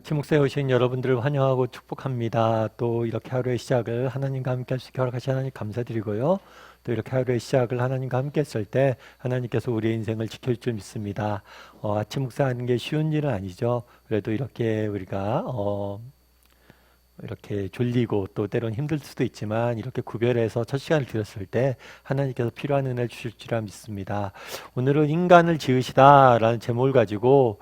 아침 목사에 오신 여러분들을 환영하고 축복합니다. 또 이렇게 하루의 시작을 하나님과 함께 할 수 있게 허락하신 하나님 감사드리고요. 또 이렇게 하루의 시작을 하나님과 함께 했을 때 하나님께서 우리의 인생을 지켜줄 줄 믿습니다. 아침 목사하는 게 쉬운 일은 아니죠. 그래도 이렇게 우리가 이렇게 졸리고 또 때론 힘들 수도 있지만 이렇게 구별해서 첫 시간을 드렸을 때 하나님께서 필요한 은혜를 주실 줄 믿습니다. 오늘은 인간을 지으시다라는 제목을 가지고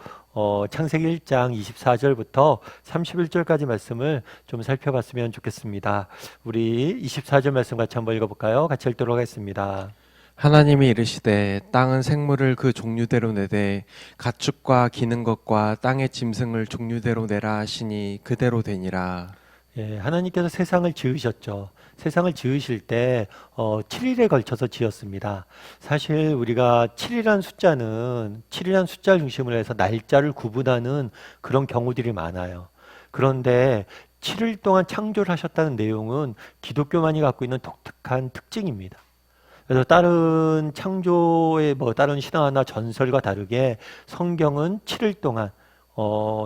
창세기 1장 24절부터 31절까지 말씀을 좀 살펴봤으면 좋겠습니다. 우리 24절 말씀 같이 한번 읽어볼까요? 같이 읽도록 하겠습니다. 하나님이 이르시되 땅은 생물을 그 종류대로 내되 가축과 기는 것과 땅의 짐승을 종류대로 내라 하시니 그대로 되니라. 예, 하나님께서 세상을 지으셨죠. 세상을 지으실 때 7일에 걸쳐서 지었습니다. 사실 우리가 7이라는 숫자를 중심으로 해서 날짜를 구분하는 그런 경우들이 많아요. 그런데 7일 동안 창조를 하셨다는 내용은 기독교만이 갖고 있는 독특한 특징입니다. 그래서 다른 창조의 다른 신화나 전설과 다르게 성경은 7일 동안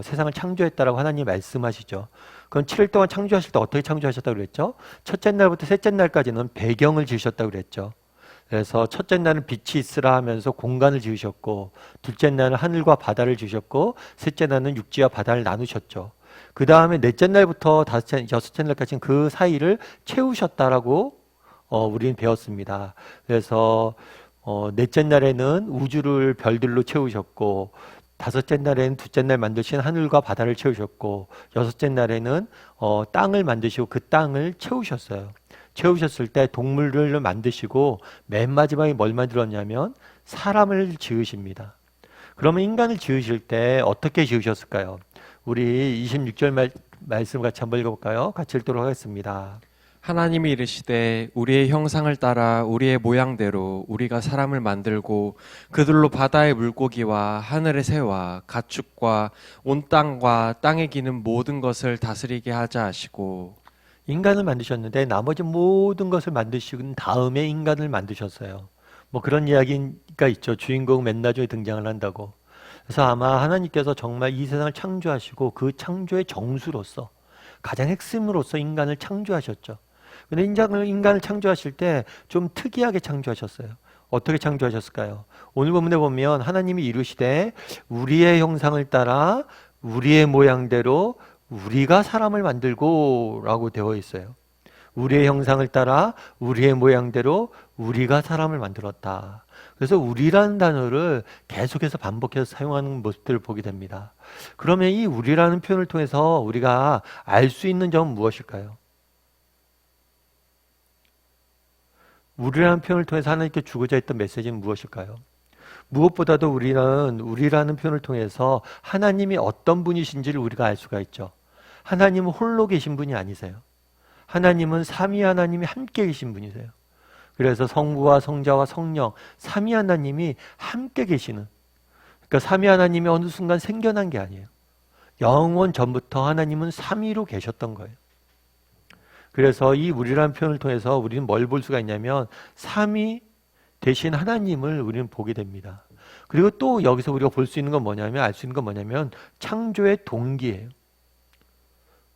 세상을 창조했다라고 하나님 말씀하시죠. 그럼 7일 동안 창조하실 때 어떻게 창조하셨다고 그랬죠? 첫째 날부터 셋째 날까지는 배경을 지으셨다고 그랬죠. 그래서 첫째 날은 빛이 있으라 하면서 공간을 지으셨고, 둘째 날은 하늘과 바다를 지으셨고, 셋째 날은 육지와 바다를 나누셨죠. 그 다음에 넷째 날부터 여섯째 날까지는 그 사이를 채우셨다라고 우리는 배웠습니다. 그래서 넷째 날에는 우주를 별들로 채우셨고, 다섯째 날에는 둘째 날 만드신 하늘과 바다를 채우셨고, 여섯째 날에는 땅을 만드시고 그 땅을 채우셨어요. 채우셨을 때 동물을 만드시고 맨 마지막에 뭘 만들었냐면 사람을 지으십니다. 그러면 인간을 지으실 때 어떻게 지으셨을까요? 우리 26절 말씀 같이 한번 읽어볼까요? 같이 읽도록 하겠습니다. 하나님이 이르시되 우리의 형상을 따라 우리의 모양대로 우리가 사람을 만들고 그들로 바다의 물고기와 하늘의 새와 가축과 온 땅과 땅에 기는 모든 것을 다스리게 하자 하시고. 인간을 만드셨는데 나머지 모든 것을 만드신 다음에 인간을 만드셨어요. 그런 이야기가 있죠. 주인공 맨 나중에 등장을 한다고. 그래서 아마 하나님께서 정말 이 세상을 창조하시고 그 창조의 정수로서 가장 핵심으로서 인간을 창조하셨죠. 근데 인간을 창조하실 때 좀 특이하게 창조하셨어요. 어떻게 창조하셨을까요? 오늘 본문에 보면 하나님이 이르시되 우리의 형상을 따라 우리의 모양대로 우리가 사람을 만들고 라고 되어 있어요. 우리의 형상을 따라 우리의 모양대로 우리가 사람을 만들었다. 그래서 우리라는 단어를 계속해서 반복해서 사용하는 모습들을 보게 됩니다. 그러면 이 우리라는 표현을 통해서 우리가 알 수 있는 점은 무엇일까요? 우리라는 표현을 통해서 하나님께 주고자 했던 메시지는 무엇일까요? 무엇보다도 우리라는 표현을 통해서 하나님이 어떤 분이신지를 우리가 알 수가 있죠. 하나님은 홀로 계신 분이 아니세요. 하나님은 삼위 하나님이 함께 계신 분이세요. 그래서 성부와 성자와 성령, 삼위 하나님이 함께 계시는, 그러니까 삼위 하나님이 어느 순간 생겨난 게 아니에요. 영원 전부터 하나님은 삼위로 계셨던 거예요. 그래서 이 우리라는 표현을 통해서 우리는 뭘 볼 수가 있냐면 삼위 대신 하나님을 우리는 보게 됩니다. 그리고 또 여기서 우리가 볼 수 있는 건 뭐냐면, 알 수 있는 건 뭐냐면 창조의 동기예요.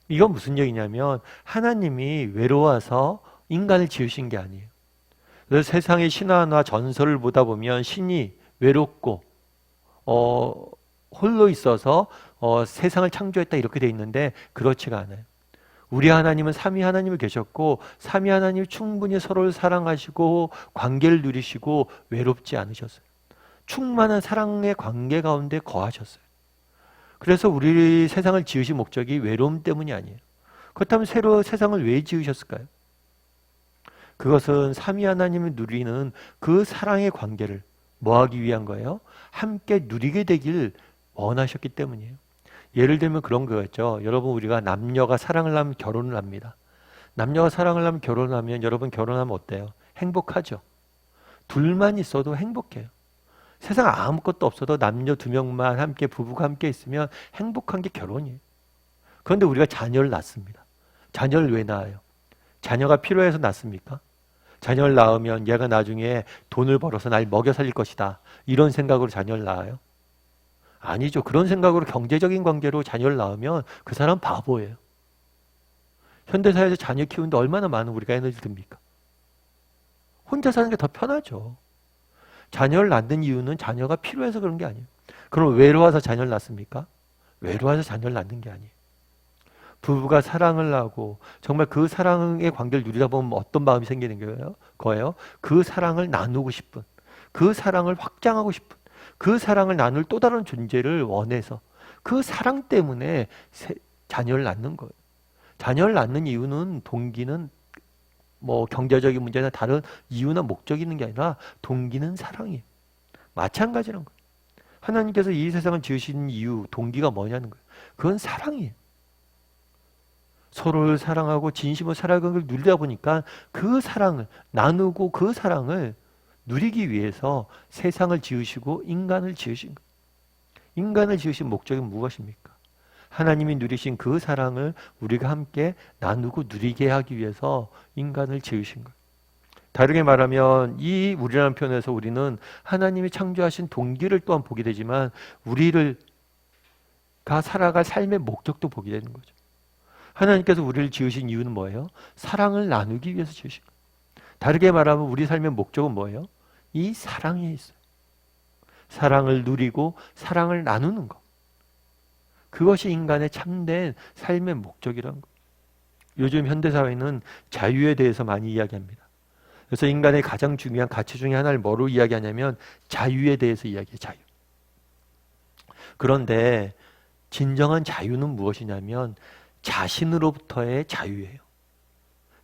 이건 무슨 얘기냐면 하나님이 외로워서 인간을 지으신 게 아니에요. 그래서 세상의 신화나 전설을 보다 보면 신이 외롭고 홀로 있어서 세상을 창조했다 이렇게 돼 있는데 그렇지가 않아요. 우리 하나님은 삼위 하나님을 계셨고 삼위 하나님이 충분히 서로를 사랑하시고 관계를 누리시고 외롭지 않으셨어요. 충만한 사랑의 관계 가운데 거하셨어요. 그래서 우리 세상을 지으신 목적이 외로움 때문이 아니에요. 그렇다면 새로 세상을 왜 지으셨을까요? 그것은 삼위 하나님을 누리는 그 사랑의 관계를 뭐 하기 위한 거예요? 함께 누리게 되길 원하셨기 때문이에요. 예를 들면 그런 거였죠. 여러분, 우리가 남녀가 사랑을 하면 결혼을 합니다. 남녀가 사랑을 하면 결혼을 하면 여러분 결혼하면 어때요? 행복하죠. 둘만 있어도 행복해요. 세상 아무것도 없어도 남녀 두 명만 함께 부부가 함께 있으면 행복한 게 결혼이에요. 그런데 우리가 자녀를 낳습니다. 자녀를 왜 낳아요? 자녀가 필요해서 낳습니까? 자녀를 낳으면 얘가 나중에 돈을 벌어서 날 먹여 살릴 것이다. 이런 생각으로 자녀를 낳아요? 아니죠. 그런 생각으로 경제적인 관계로 자녀를 낳으면 그 사람 바보예요. 현대사회에서 자녀 키우는데 얼마나 많은 우리가 에너지 듭니까? 혼자 사는 게 더 편하죠. 자녀를 낳는 이유는 자녀가 필요해서 그런 게 아니에요. 그럼 외로워서 자녀를 낳습니까? 외로워서 자녀를 낳는 게 아니에요. 부부가 사랑을 하고 정말 그 사랑의 관계를 누리다 보면 어떤 마음이 생기는 거예요? 그 사랑을 나누고 싶은, 그 사랑을 확장하고 싶은, 그 사랑을 나눌 또 다른 존재를 원해서 그 사랑 때문에 자녀를 낳는 거예요. 자녀를 낳는 이유는 동기는 뭐 경제적인 문제나 다른 이유나 목적이 있는 게 아니라 동기는 사랑이에요. 마찬가지란 거예요. 하나님께서 이 세상을 지으신 이유, 동기가 뭐냐는 거예요. 그건 사랑이에요. 서로를 사랑하고 진심으로 살아가는 걸 누리다 보니까 그 사랑을 나누고 그 사랑을 누리기 위해서 세상을 지으시고 인간을 지으신 거예요. 인간을 지으신 목적이 무엇입니까? 하나님이 누리신 그 사랑을 우리가 함께 나누고 누리게 하기 위해서 인간을 지으신 거예요. 다르게 말하면 이 우리라는 표현에서 우리는 하나님이 창조하신 동기를 또한 보게 되지만 우리가 살아갈 삶의 목적도 보게 되는 거죠. 하나님께서 우리를 지으신 이유는 뭐예요? 사랑을 나누기 위해서 지으신 거예요. 다르게 말하면 우리 삶의 목적은 뭐예요? 이 사랑에 있어요. 사랑을 누리고 사랑을 나누는 것. 그것이 인간의 참된 삶의 목적이라는 거예요. 요즘 현대사회는 자유에 대해서 많이 이야기합니다. 그래서 인간의 가장 중요한 가치 중에 하나를 뭐로 이야기하냐면 자유에 대해서 이야기해요. 자유. 그런데 진정한 자유는 무엇이냐면 자신으로부터의 자유예요.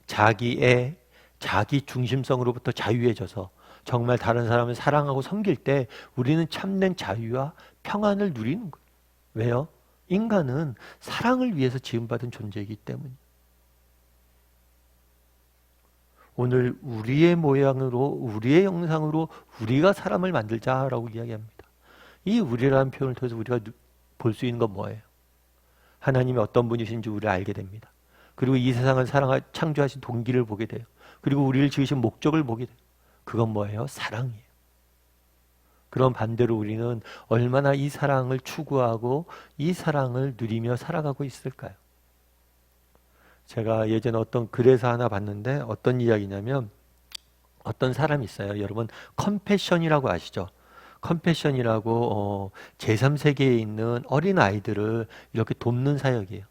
자기 중심성으로부터 자유해져서 정말 다른 사람을 사랑하고 섬길 때 우리는 참된 자유와 평안을 누리는 거예요. 왜요? 인간은 사랑을 위해서 지음받은 존재이기 때문에. 오늘 우리의 모양으로 우리의 형상으로 우리가 사람을 만들자라고 이야기합니다. 이 우리라는 표현을 통해서 우리가 볼 수 있는 건 뭐예요? 하나님이 어떤 분이신지 우리를 알게 됩니다. 그리고 이 세상을 창조하신 동기를 보게 돼요. 그리고 우리를 지으신 목적을 보게 돼요. 그건 뭐예요? 사랑이에요. 그런 반대로 우리는 얼마나 이 사랑을 추구하고 이 사랑을 누리며 살아가고 있을까요? 제가 예전에 어떤 글에서 하나 봤는데 어떤 이야기냐면 어떤 사람이 있어요. 여러분 컴패션이라고 아시죠? 컴패션이라고 제3세계에 있는 어린 아이들을 이렇게 돕는 사역이에요.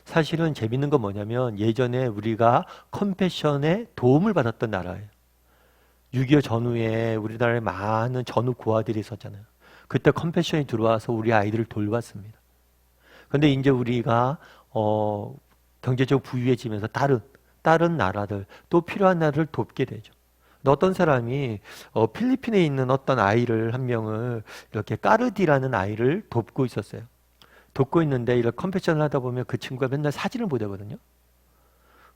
사실은 재밌는 건 뭐냐면 예전에 우리가 컴패션에 도움을 받았던 나라예요. 6.25 전후에 우리나라에 많은 전후 고아들이 있었잖아요. 그때 컴패션이 들어와서 우리 아이들을 돌봤습니다. 그런데 이제 우리가 경제적으로 부유해지면서 다른 나라들 또 필요한 나라를 돕게 되죠. 어떤 사람이 필리핀에 있는 어떤 아이를 한 명을 이렇게 까르디라는 아이를 돕고 있었어요. 돕고 있는데 이렇게 컴패션을 하다 보면 그 친구가 맨날 사진을 보내거든요.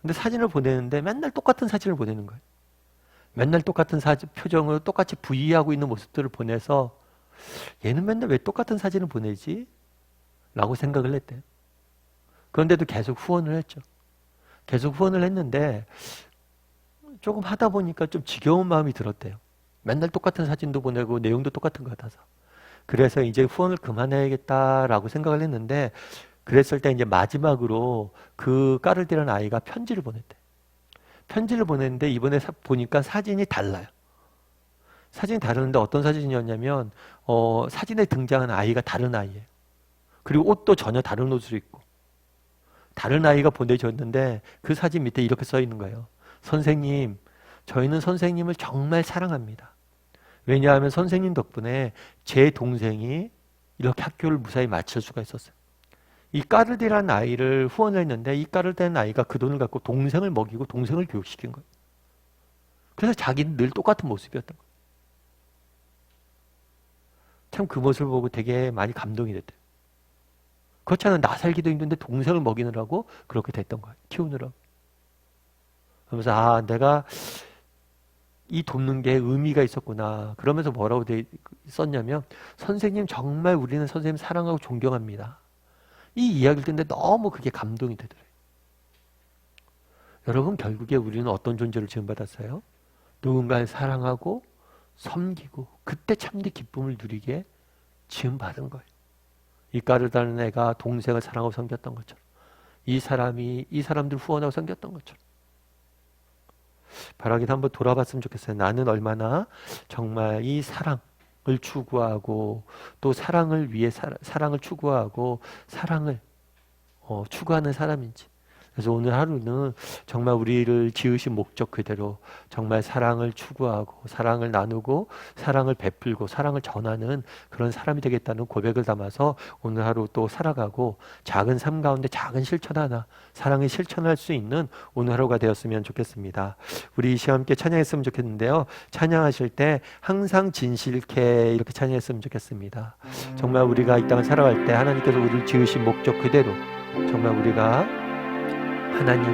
근데 사진을 보내는데 맨날 똑같은 사진을 보내는 거예요. 맨날 똑같은 표정으로 똑같이 부위하고 있는 모습들을 보내서 얘는 맨날 왜 똑같은 사진을 보내지? 라고 생각을 했대요. 그런데도 계속 후원을 했죠. 계속 후원을 했는데 조금 하다 보니까 좀 지겨운 마음이 들었대요. 맨날 똑같은 사진도 보내고 내용도 똑같은 것 같아서. 그래서 이제 후원을 그만해야겠다라고 생각을 했는데 그랬을 때 이제 마지막으로 그 까르디라는 아이가 편지를 보냈대. 편지를 보냈는데 이번에 보니까 사진이 달라요. 사진이 다르는데 어떤 사진이었냐면 사진에 등장한 아이가 다른 아이예요. 그리고 옷도 전혀 다른 옷을 입고 다른 아이가 보내줬는데 그 사진 밑에 이렇게 써 있는 거예요. 선생님, 저희는 선생님을 정말 사랑합니다. 왜냐하면 선생님 덕분에 제 동생이 이렇게 학교를 무사히 마칠 수가 있었어요. 이 까르디라는 아이를 후원을 했는데 이 까르디라는 아이가 그 돈을 갖고 동생을 먹이고 동생을 교육시킨 거예요. 그래서 자기는 늘 똑같은 모습이었던 거예요. 참 그 모습을 보고 되게 많이 감동이 됐대요. 그렇잖아요. 나 살기도 힘든데 동생을 먹이느라고 그렇게 됐던 거예요. 키우느라고. 그러면서 내가 이 돕는 게 의미가 있었구나. 그러면서 뭐라고 썼냐면 선생님 정말 우리는 선생님 사랑하고 존경합니다. 이 이야기를 듣는데 너무 그게 감동이 되더래요. 여러분 결국에 우리는 어떤 존재를 지음받았어요? 누군가를 사랑하고 섬기고 그때 참된 기쁨을 누리게 지음받은 거예요. 이 까르다는 애가 동생을 사랑하고 섬겼던 것처럼, 이 사람이 이 사람들 후원하고 섬겼던 것처럼, 바라기도 한번 돌아봤으면 좋겠어요. 나는 얼마나 정말 이 사랑을 추구하고, 또 사랑을 위해 사랑을 추구하고 사랑을 추구하는 사람인지. 그래서 오늘 하루는 정말 우리를 지으신 목적 그대로 정말 사랑을 추구하고 사랑을 나누고 사랑을 베풀고 사랑을 전하는 그런 사람이 되겠다는 고백을 담아서 오늘 하루 또 살아가고, 작은 삶 가운데 작은 실천 하나, 사랑을 실천할 수 있는 오늘 하루가 되었으면 좋겠습니다. 우리 이 시간 함께 찬양했으면 좋겠는데요. 찬양하실 때 항상 진실케 이렇게 찬양했으면 좋겠습니다. 정말 우리가 이 땅을 살아갈 때 하나님께서 우리를 지으신 목적 그대로 정말 우리가 하나님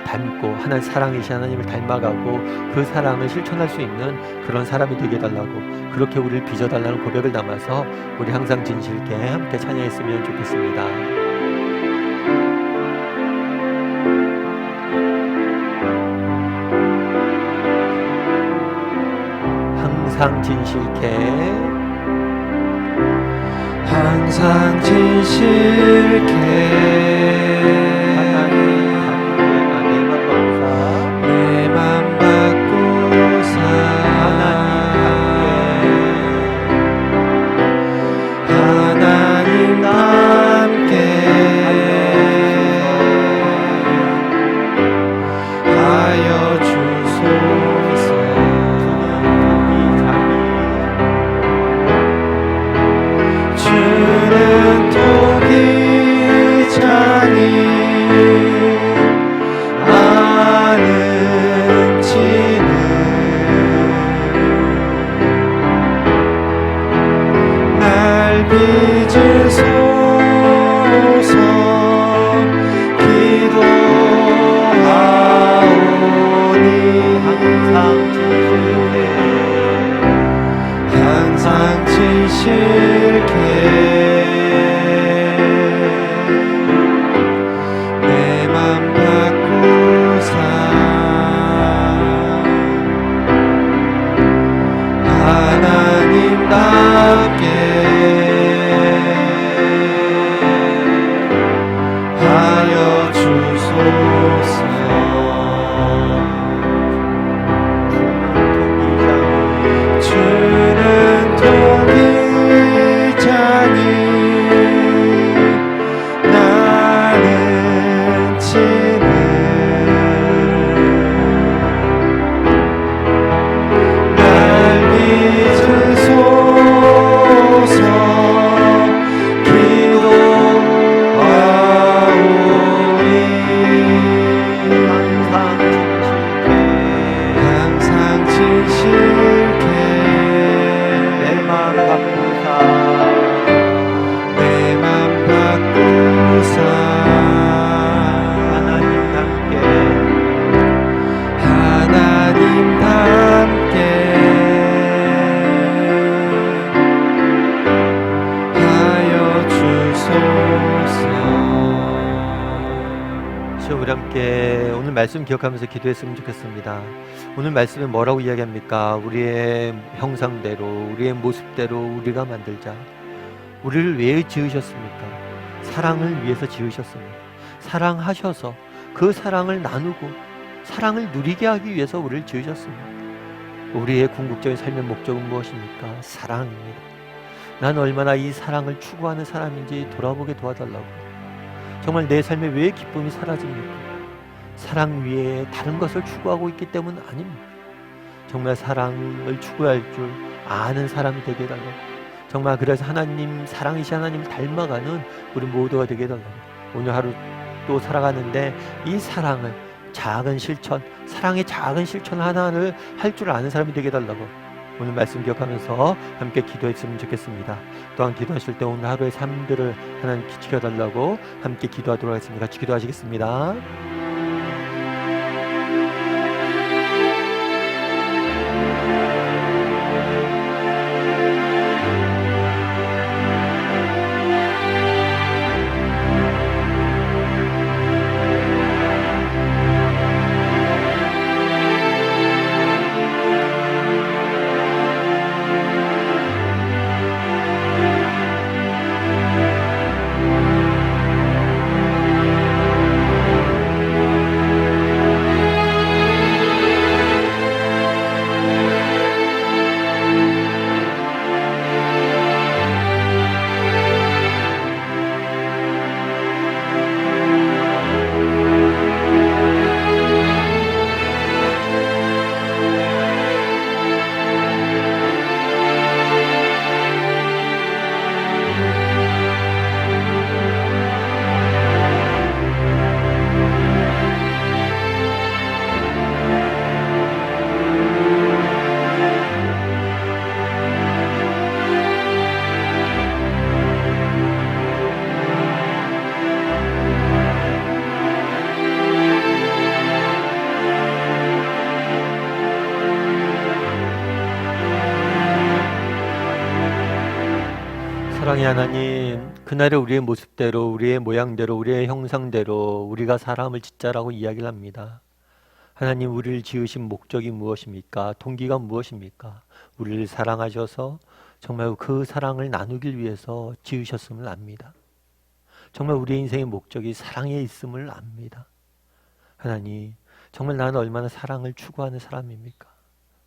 닮고 하나님 사랑이신 하나님을 닮아가고 그 사랑을 실천할 수 있는 그런 사람이 되게 해달라고, 그렇게 우리를 빚어달라는 고백을 담아서 우리 항상 진실게 함께 찬양했으면 좋겠습니다. 항상 진실케, 항상 진실케 내 맘 바꾸사 하나님 함께 하여 주소서. 주는 독이 자니 아는 지는 날 빚으소서. 기도하오니 항상 진실케 내 맘 바꾸사 하나님답게 하여 주소서. 주는 독이 자니 나는 치는 날 빚으소서. 기도하오니 항상 진실케 내 맘 바꾸사 하나님답게 하여 주소서. 우리 함께 오늘 말씀 기억하면서 기도했으면 좋겠습니다. 오늘 말씀에 뭐라고 이야기합니까? 우리의 형상대로 우리의 모습대로 우리가 만들자. 우리를 왜 지으셨습니까? 사랑을 위해서 지으셨습니다. 사랑하셔서 그 사랑을 나누고 사랑을 누리게 하기 위해서 우리를 지으셨습니다. 우리의 궁극적인 삶의 목적은 무엇입니까? 사랑입니다. 난 얼마나 이 사랑을 추구하는 사람인지 돌아보게 도와달라고. 정말 내 삶에 왜 기쁨이 사라집니까? 사랑 위에 다른 것을 추구하고 있기 때문 아닙니다. 정말 사랑을 추구할 줄 아는 사람이 되게 해달라고. 정말 그래서 하나님, 사랑이신 하나님을 닮아가는 우리 모두가 되게 해달라고. 오늘 하루 또 살아가는데 이 사랑을 작은 실천, 사랑의 작은 실천 하나를 할 줄 아는 사람이 되게 해달라고. 오늘 말씀 기억하면서 함께 기도했으면 좋겠습니다. 또한 기도하실 때 오늘 하루의 삶들을 하나님 지켜달라고 함께 기도하도록 하겠습니다. 같이 기도하시겠습니다. 사랑의 하나님, 그날의 우리의 모습대로, 우리의 모양대로, 우리의 형상대로 우리가 사람을 짓자라고 이야기를 합니다. 하나님, 우리를 지으신 목적이 무엇입니까? 동기가 무엇입니까? 우리를 사랑하셔서 정말 그 사랑을 나누길 위해서 지으셨음을 압니다. 정말 우리의 인생의 목적이 사랑에 있음을 압니다. 하나님, 정말 나는 얼마나 사랑을 추구하는 사람입니까?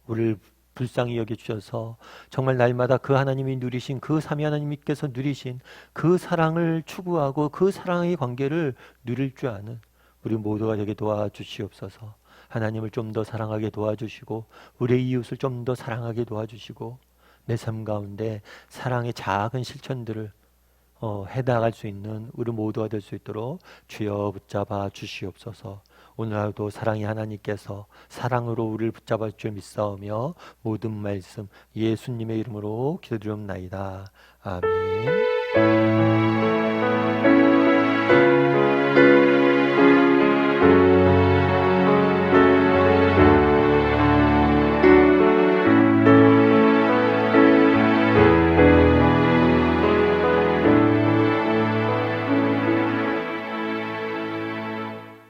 우리를 불쌍히 여겨주셔서 정말 날마다 그 하나님이 누리신, 그 삼위 하나님께서 누리신 그 사랑을 추구하고 그 사랑의 관계를 누릴 줄 아는 우리 모두가 되게 도와주시옵소서. 하나님을 좀 더 사랑하게 도와주시고 우리의 이웃을 좀 더 사랑하게 도와주시고 내 삶 가운데 사랑의 작은 실천들을 해나갈 수 있는 우리 모두가 될 수 있도록 주여 붙잡아 주시옵소서. 오늘 하루도 사랑의 하나님께서 사랑으로 우리를 붙잡아 줄 믿사오며 모든 말씀 예수님의 이름으로 기도드리옵나이다. 아멘.